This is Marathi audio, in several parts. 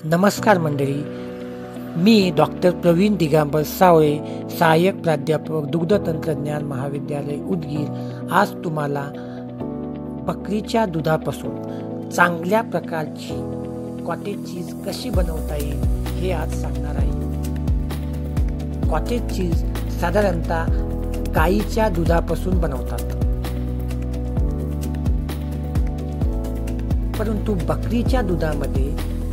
नमस्कार मंडळी, मी डॉक्टर प्रवीण दिगंबर सावळे, सहाय्यक प्राध्यापक दुग्ध तंत्रज्ञान महाविद्यालय उदगीर। आज तुम्हाला बकरीच्या दुधापासून चांगल्या प्रकारची कॉटेज चीज कशी बनवता येईल हे आज सांगणार आहे। कॉटेज चीज साधारणतः गाईच्या दुधापासून बनवतात, परंतु बकरीच्या दुधामध्ये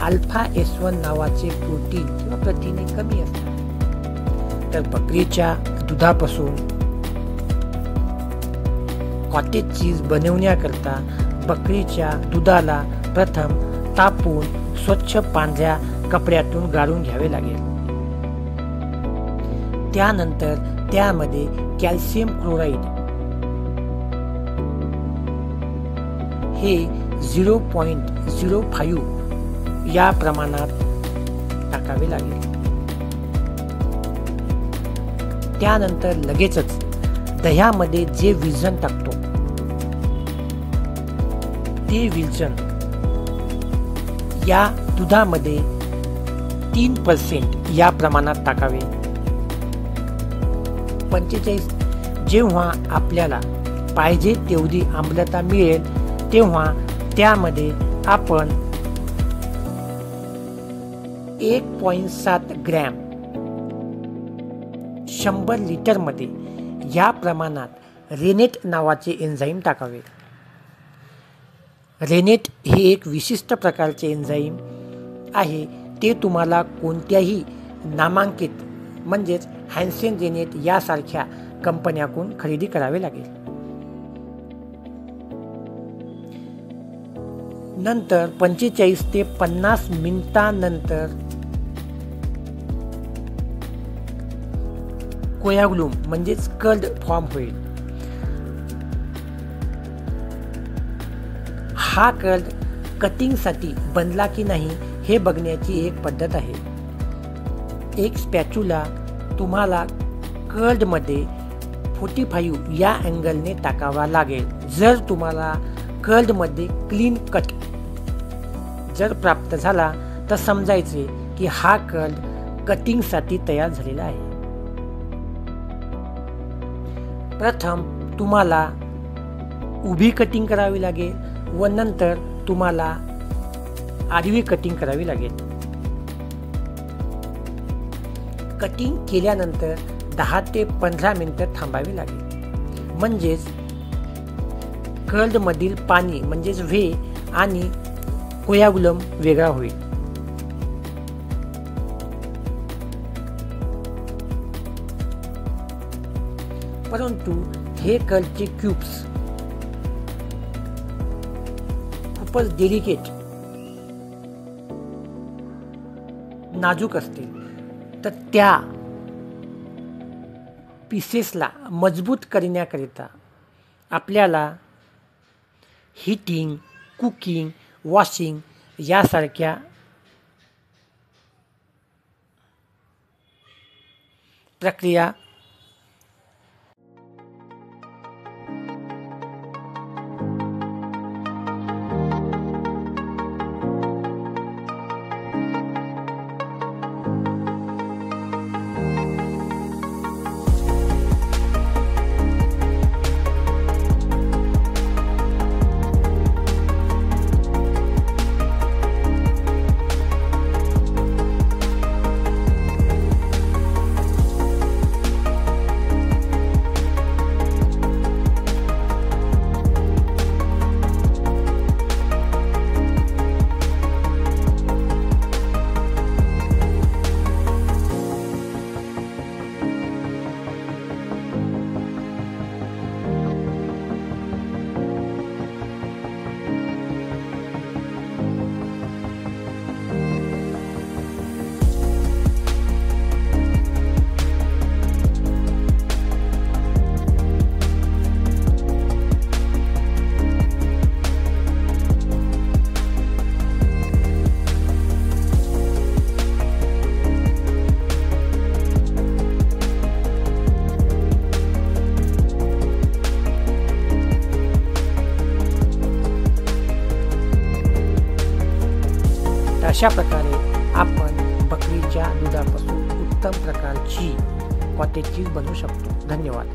अल्फा S1 नावाचे प्रोटीन किंवा प्रथिने कमी असतात। तर बकरीच्या दुधापासून कॉटेज चीज बनवण्याकरता बकरीच्या दुधाला प्रथम तापवून स्वच्छ पांढऱ्या कपड्यातून गाळून घ्यावे लागेल। त्यानंतर त्यामध्ये कॅल्शियम क्लोराईड हे 0.05 या प्रमाणात टाकावे लागेल। त्यानंतर लगेचच दह्यामध्ये जे विरजण टाकतो ते विरजण या दुधामध्ये 3% या प्रमाणात टाकावे। 45 जेव्हा आपल्याला पाहिजे तेवढी आम्लता मिळेल तेव्हा त्यामध्ये आपण 1.7 ग्रॅम 100 लिटर मध्ये या प्रमाणात रेनेट नावाचे एन्झाईम टाकावे। रेनेट हे एक विशिष्ट प्रकारचे एन्झाईम आहे। ते तुम्हाला कोणत्याही नामांकित म्हणजेच हॅन्सेन रेनेट यासारख्या कंपन्याकडून खरेदी करावे लागेल। नंतर 45 ते 50 मिनिटांनंतर कोयागुलम म्हणजेच कर्ड फॉर्म होईल। हा कर्ड कटिंगसाठी बनला की नाही हे बघण्याची एक पद्धत आहे। एक स्पॅच्युला तुम्हाला कर्डमध्ये 45 या अँगलने टाकावा लागेल। जर तुम्हाला कर्डमध्ये क्लीन कट जर प्राप्त झाला तर समजायचे की हा कर्ड कटिंगसाठी तयार झालेला आहे। प्रथम तुम्हाला उभी कटिंग करावी लागेल व नंतर तुम्हाला आडवी कटिंग करावी लागेल। कटिंग केल्यानंतर 10 ते 15 मिनिटे थांबावी लागेल, म्हणजेच कर्ड मधील पाणी म्हणजेच व्हे आणि कोयागुलम वेगळा होईल। परंतु हे कर्डचे क्यूब्स खूपच डेलिकेट नाजूक असतील, तर त्या पीसेसला मजबूत करण्याकरिता आपल्याला हीटिंग, कुकिंग, वॉशिंग यासारख्या प्रक्रिया अशा प्रकारे आपण बकरीच्या दुधापासून उत्तम प्रकारची कॉटेज चीज बनवू शकतो. धन्यवाद.